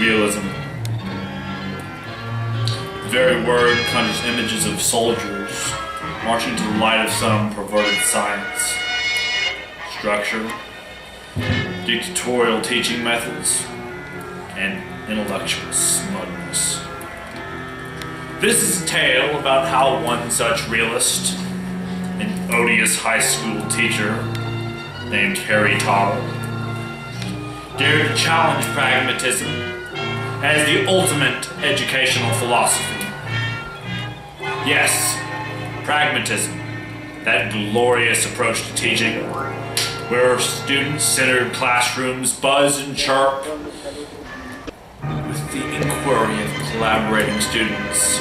Realism. The very word conjures images of soldiers marching to the light of some perverted science. Structure, dictatorial teaching methods, and intellectual smugness. This is a tale about how one such realist, an odious high school teacher named Harry Tuttle, dared to challenge pragmatism as the ultimate educational philosophy. Yes, pragmatism, that glorious approach to teaching, where student-centered classrooms buzz and chirp with the inquiry of collaborating students,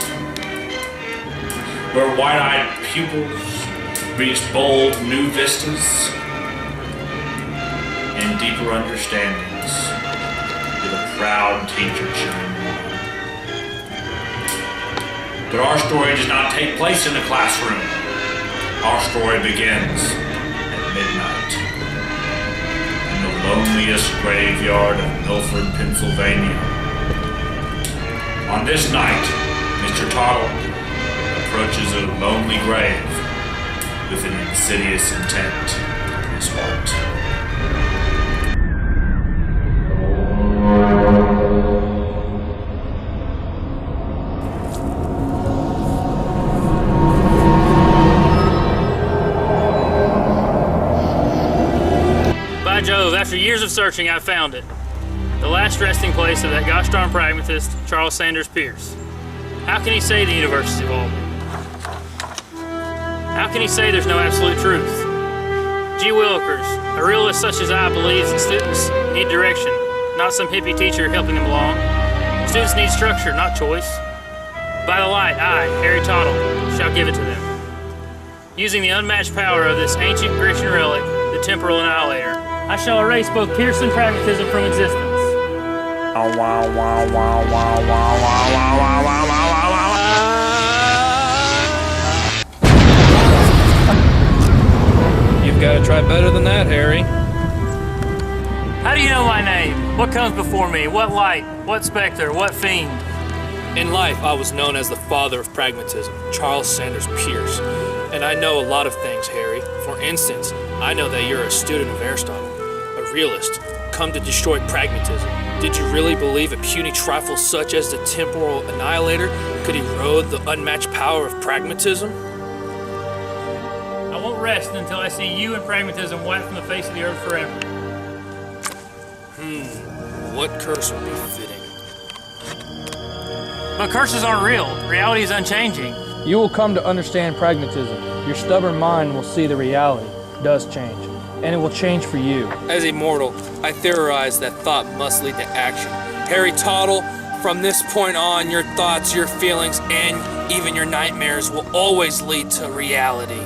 where wide-eyed pupils reach bold new vistas and deeper understandings with a proud teacher shining on. But our story does not take place in a classroom. Our story begins at midnight in the loneliest graveyard of Milford, Pennsylvania. On this night, Mr. Tuttle approaches a lonely grave with an insidious intent in his heart. By Jove, after years of searching, I found it. The last resting place of that gosh darn pragmatist, Charles Sanders Peirce. How can he say the universe is evolving? How can he say there's no absolute truth? Gee Willikers, a realist such as I believes that students need direction, not some hippie teacher helping them along. Students need structure, not choice. By the light, I, Harry Tuttle, shall give it to them. Using the unmatched power of this ancient Grecian relic, the temporal annihilator, I shall erase both Peirce and pragmatism from existence. You've got to try better than that, Harry. How do you know my name? What comes before me? What light? What specter? What fiend? In life, I was known as the father of pragmatism, Charles Sanders Peirce. And I know a lot of things, Harry. For instance, I know that you're a student of Aristotle, a realist, come to destroy pragmatism. Did you really believe a puny trifle such as the temporal annihilator could erode the unmatched power of pragmatism? I won't rest until I see you and pragmatism wiped from the face of the earth forever. What curse would be fitting? But curses aren't real. Reality is unchanging. You will come to understand pragmatism. Your stubborn mind will see the reality does change, and it will change for you. As a mortal, I theorize that thought must lead to action. Harry Tuttle, from this point on, your thoughts, your feelings, and even your nightmares will always lead to reality.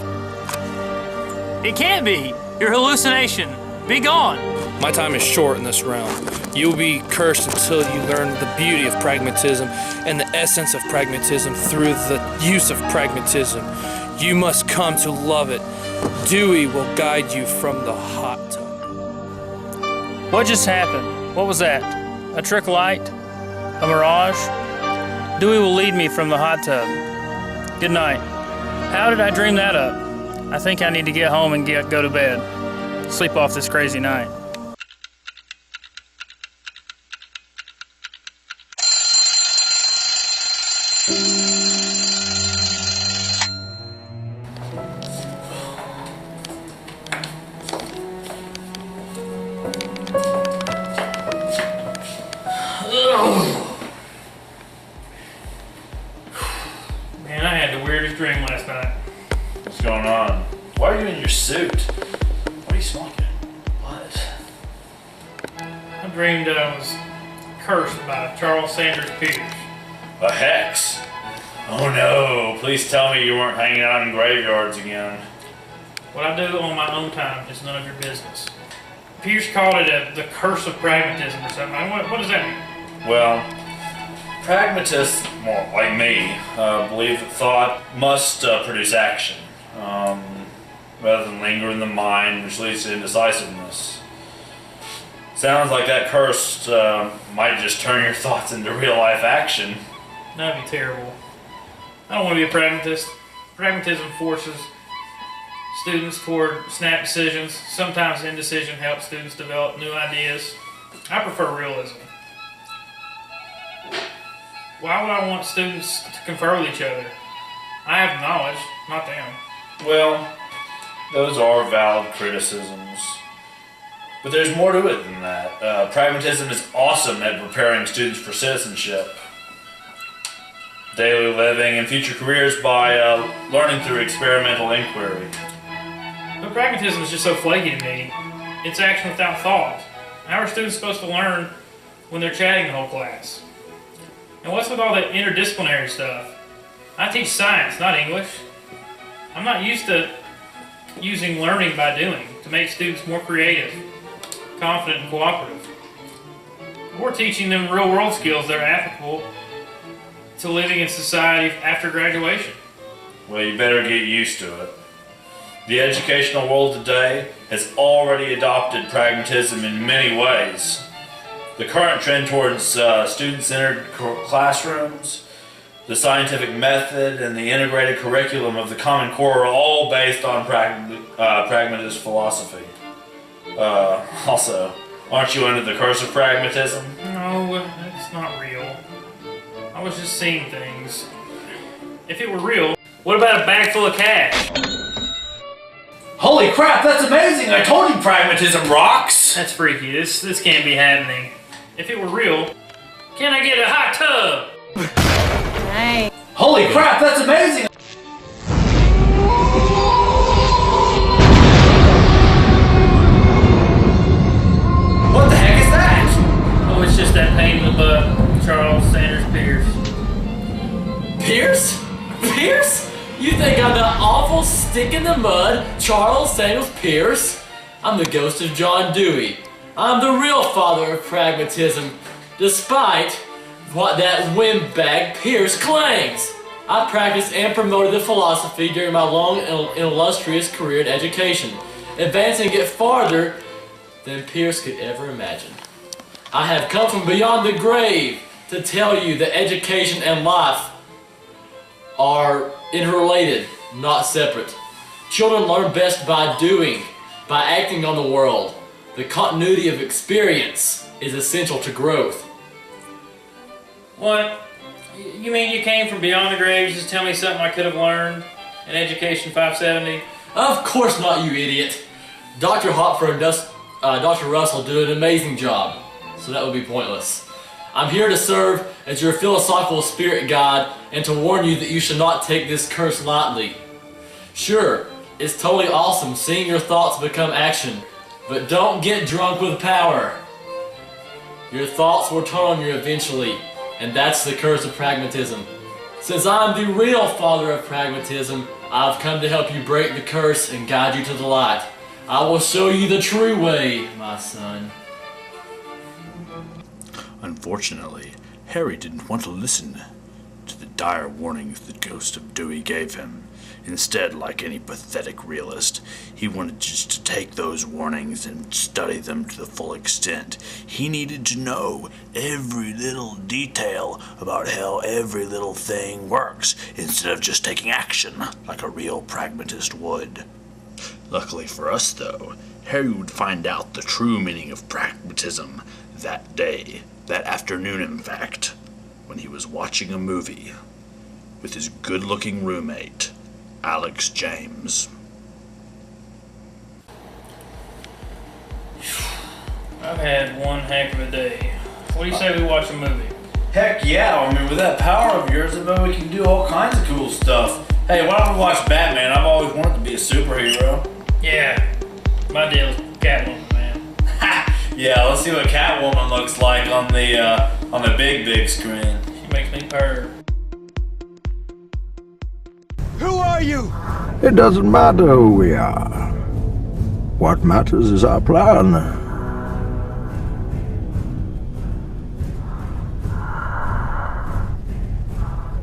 It can't be. Your hallucination. Be gone. My time is short in this realm. You will be cursed until you learn the beauty of pragmatism and the essence of pragmatism through the use of pragmatism. You must come to love it. Dewey will guide you from the hot tub. What just happened? What was that? A trick light? A mirage? Dewey will lead me from the hot tub. Good night. How did I dream that up? I think I need to get home and go to bed. Sleep off this crazy night. Man, I had the weirdest dream last night. What's going on? Why are you in your suit? What are you smoking? What? I dreamed I was cursed by Charles Sanders Peirce. A hex? Oh no, please tell me you weren't hanging out in graveyards again. What I do on my own time is none of your business. Peirce called it the Curse of Pragmatism or something. What does that mean? Well, pragmatists, well, like me, believe that thought must produce action, rather than linger in the mind, which leads to indecisiveness. Sounds like that curse might just turn your thoughts into real-life action. That'd be terrible. I don't want to be a pragmatist. Pragmatism forces students toward snap decisions. Sometimes indecision helps students develop new ideas. I prefer realism. Why would I want students to confer with each other? I have knowledge, not them. Well, those are valid criticisms. But there's more to it than that. Pragmatism is awesome at preparing students for citizenship, daily living, and future careers by learning through experimental inquiry. But pragmatism is just so flaky to me. It's action without thought. How are students supposed to learn when they're chatting the whole class? And what's with all that interdisciplinary stuff? I teach science, not English. I'm not used to using learning by doing to make students more creative, confident, and cooperative. We're teaching them real-world skills that are applicable to living in society after graduation. Well, you better get used to it. The educational world today has already adopted pragmatism in many ways. The current trend towards student-centered classrooms, the scientific method, and the integrated curriculum of the Common Core are all based on pragmatist philosophy. Also, aren't you into the Curse of Pragmatism? No, it's not real. I was just seeing things. If it were real, what about a bag full of cash? Holy crap, that's amazing! I told you pragmatism rocks! That's freaky. This can't be happening. If it were real, can I get a hot tub? Nice. Holy crap, that's amazing! What the heck is that? Oh, it's just that pain in the butt, Charles Sanders Pierce. Pierce? Pierce? You think I'm that awful stick in the mud, Charles Sanders Pierce? I'm the ghost of John Dewey. I'm the real father of pragmatism, despite what that windbag Pierce claims. I practiced and promoted the philosophy during my long and illustrious career in education, advancing it farther than Pierce could ever imagine. I have come from beyond the grave to tell you that education and life are interrelated, not separate. Children learn best by doing, by acting on the world. The continuity of experience is essential to growth. What? You mean you came from beyond the grave just to tell me something I could have learned in Education 570? Of course not, you idiot. Dr. Hopper and Dr. Russell do an amazing job, so that would be pointless. I'm here to serve as your philosophical spirit guide and to warn you that you should not take this curse lightly. Sure, it's totally awesome seeing your thoughts become action, but don't get drunk with power. Your thoughts will turn on you eventually, and that's the curse of pragmatism. Since I'm the real father of pragmatism, I've come to help you break the curse and guide you to the light. I will show you the true way, my son. Unfortunately, Harry didn't want to listen to the dire warnings the ghost of Dewey gave him. Instead, like any pathetic realist, he wanted just to take those warnings and study them to the full extent. He needed to know every little detail about how every little thing works, instead of just taking action like a real pragmatist would. Luckily for us, though, Harry would find out the true meaning of pragmatism that day, that afternoon in fact, when he was watching a movie with his good-looking roommate, Alex James. I've had one heck of a day. What do you say we watch a movie? Heck yeah, I mean, with that power of yours, I bet we can do all kinds of cool stuff. Hey, why don't we watch Batman? I've always wanted to be a superhero. Yeah, my deal's Catwoman, man. Yeah, let's see what Catwoman looks like on the big screen. She makes me purr. Who are you? It doesn't matter who we are. What matters is our plan.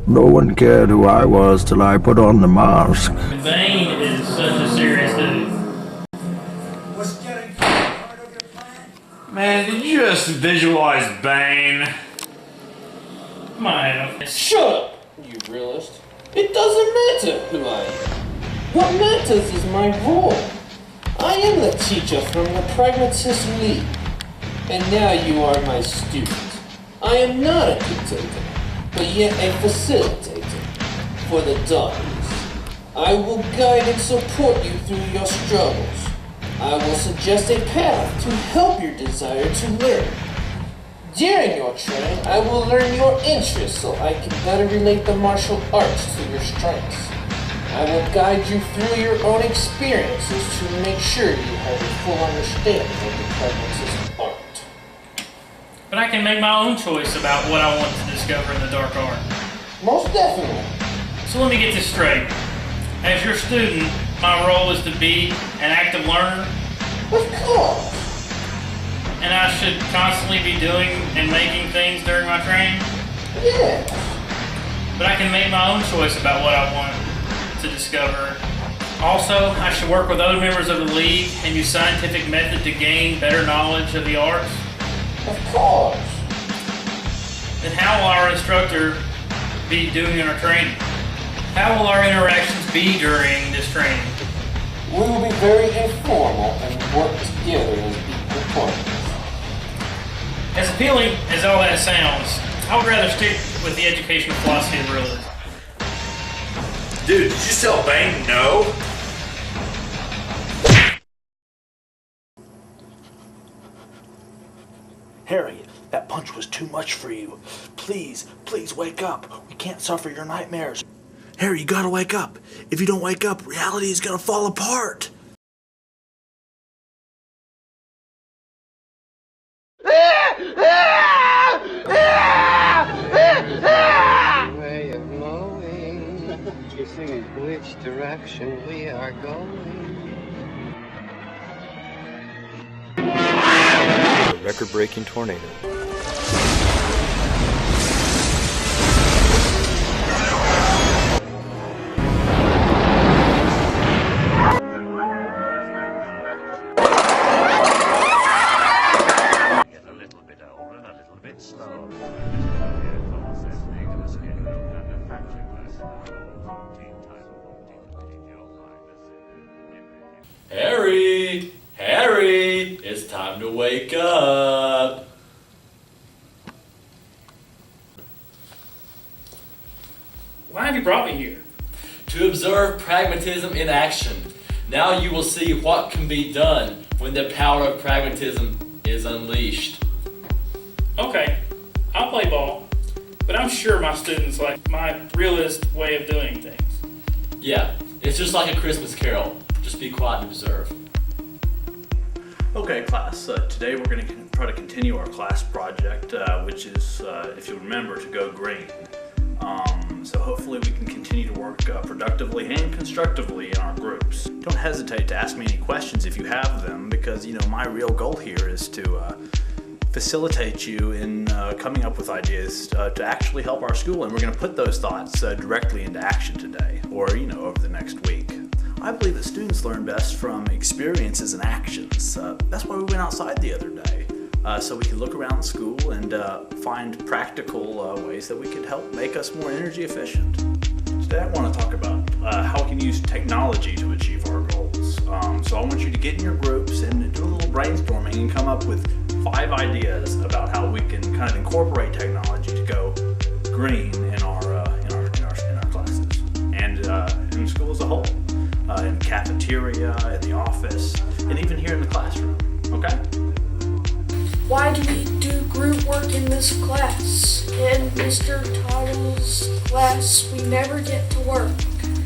No one cared who I was till I put on the mask. Bane is such a serious dude. What's getting part of your plan? Man, did you just visualize Bane? Shut up, you realist. It doesn't matter who I am. What matters is my role. I am the teacher from the Pragmatism League. And now you are my student. I am not a dictator, but yet a facilitator for the darkness. I will guide and support you through your struggles. I will suggest a path to help your desire to learn. During your training, I will learn your interests so I can better relate the martial arts to your strengths. I will guide you through your own experiences to make sure you have a full understanding of the pragmatism art. But I can make my own choice about what I want to discover in the dark art. Most definitely. So let me get this straight. As your student, my role is to be an active learner, Of course. and I should constantly be doing and making things during my training. Yeah. But I can make my own choice about what I want to discover. Also, I should work with other members of the league and use scientific method to gain better knowledge of the arts. Of course. Then how will our instructor be doing our training? How will our interactions be during this training? We will be very informal and work together as equal partners. As appealing as all that sounds, I would rather stick with the educational philosophy of realism. Dude, did you tell Bane no? Harry, that punch was too much for you. Please, please wake up. We can't suffer your nightmares. Harry, you gotta wake up. If you don't wake up, reality is gonna fall apart. Way of knowing, kissing which direction we are going. A record-breaking tornado. Harry! Harry! It's time to wake up! Why have you brought me here? To observe pragmatism in action. Now you will see what can be done when the power of pragmatism is unleashed. Okay, I'll play ball, but I'm sure my students like my realist way of doing things. Yeah, it's just like a Christmas carol. Just be quiet and observe. Okay, class. Today we're going to try to continue our class project, which is, if you remember, to go green. So hopefully we can continue to work productively and constructively in our groups. Don't hesitate to ask me any questions if you have them, because my real goal here is to facilitate you in coming up with ideas to actually help our school, and we're going to put those thoughts directly into action today, or over the next week. I believe that students learn best from experiences and actions. That's why we went outside the other day, so we could look around the school and find practical ways that we could help make us more energy efficient. Today I want to talk about how we can use technology to achieve our goals. So I want you to get in your groups and do a little brainstorming and come up with 5 ideas about how we can kind of incorporate technology to go green in our classes and in the school as a whole. In the cafeteria, in the office, and even here in the classroom, okay? Why do we do group work in this class? In Mr. Toddle's class, we never get to work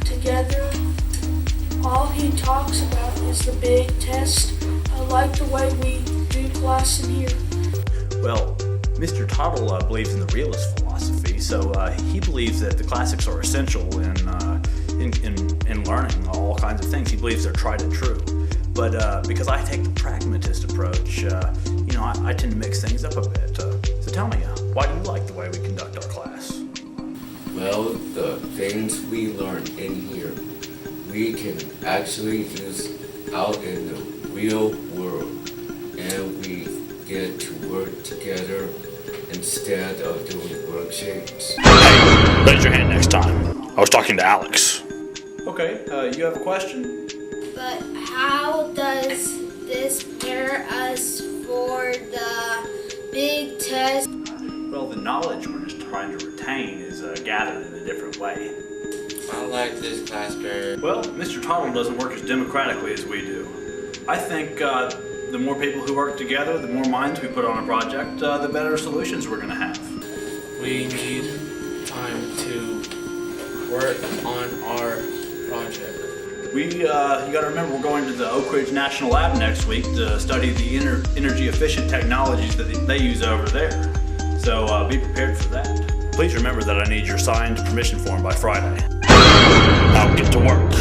together. All he talks about is the big test. I like the way we do class in here. Well, Mr. Toddle believes in the realist philosophy, so he believes that the classics are essential in learning all kinds of things. He believes they're tried and true. But because I take the pragmatist approach, I tend to mix things up a bit. So tell me, why do you like the way we conduct our class? Well, the things we learn in here, we can actually use out in the real world. And we get to work together instead of doing worksheets. Raise your hand next time. I was talking to Alex. Okay, you have a question? But how does this prepare us for the big test? Well, the knowledge we're just trying to retain is gathered in a different way. I like this class better. Well, Mr. Tuttle doesn't work as democratically as we do. I think the more people who work together, the more minds we put on a project, the better solutions we're going to have. We need time to work on our project. You got to remember, we're going to the Oak Ridge National Lab next week to study the energy efficient technologies that they use over there. So be prepared for that. Please remember that I need your signed permission form by Friday. Now get to work.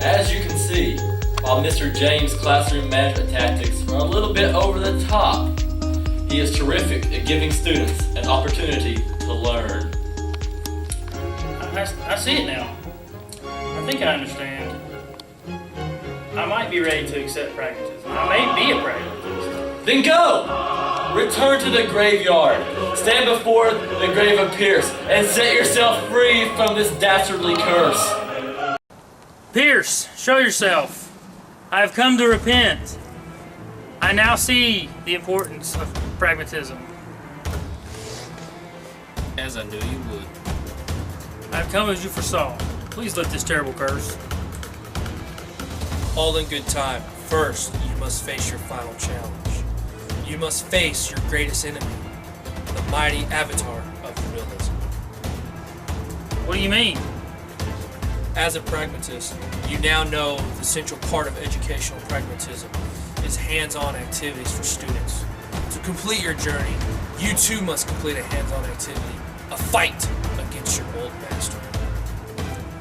As you can see, while Mr. James' classroom management tactics are a little bit over the top, he is terrific at giving students an opportunity to learn. I see it now. I think I understand. I might be ready to accept pragmatism. I may be a pragmatist. Then go! Return to the graveyard. Stand before the grave of Pierce and set yourself free from this dastardly curse. Pierce, show yourself. I have come to repent. I now see the importance of pragmatism. As I knew you would. I have come as you foresaw. Please lift this terrible curse. All in good time. First, you must face your final challenge. You must face your greatest enemy, the mighty avatar of realism. What do you mean? As a pragmatist, you now know the central part of educational pragmatism is hands-on activities for students. To complete your journey, you too must complete a hands-on activity, a fight against your old master.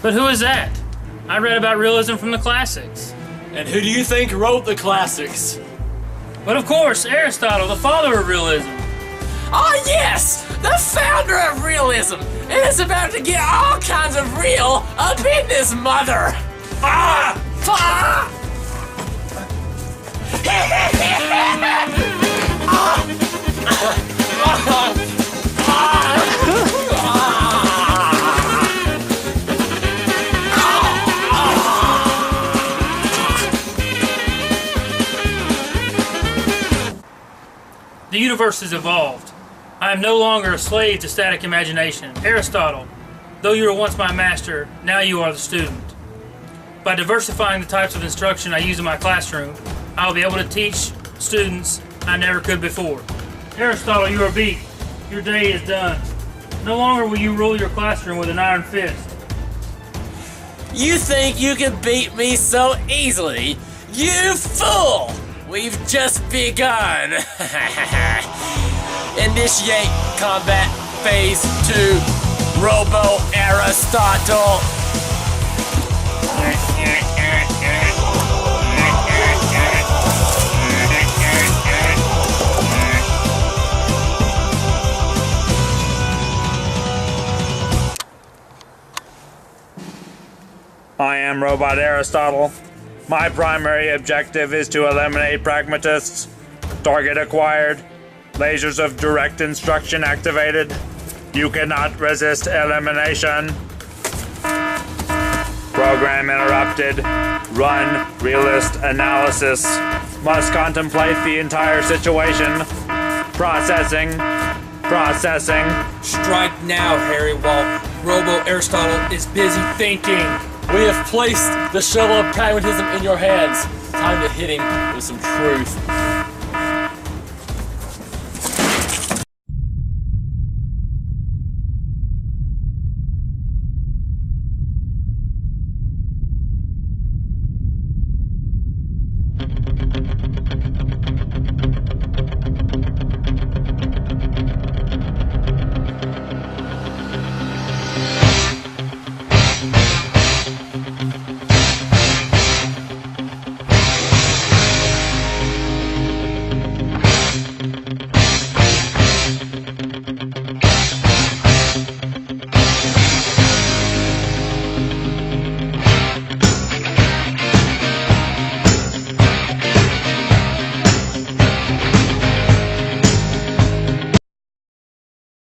But who is that? I read about realism from the classics. And who do you think wrote the classics? But of course, Aristotle, the father of realism. Oh yes! The founder of realism! And it's about to get all kinds of real up in this mother! Ah! Ah! The universe has evolved. I am no longer a slave to static imagination. Aristotle, though you were once my master, now you are the student. By diversifying the types of instruction I use in my classroom, I will be able to teach students I never could before. Aristotle, you are beat. Your day is done. No longer will you rule your classroom with an iron fist. You think you can beat me so easily? You fool! We've just begun. Initiate combat phase 2. Robo Aristotle. I am Robot Aristotle. My primary objective is to eliminate pragmatists. Target acquired. Lasers of direct instruction activated. You cannot resist elimination. Program interrupted. Run realist analysis. Must contemplate the entire situation. Processing. Processing. Strike now, Harry, while Robo Aristotle is busy thinking. We have placed the shovel of pragmatism in your hands. Time to hit him with some truth.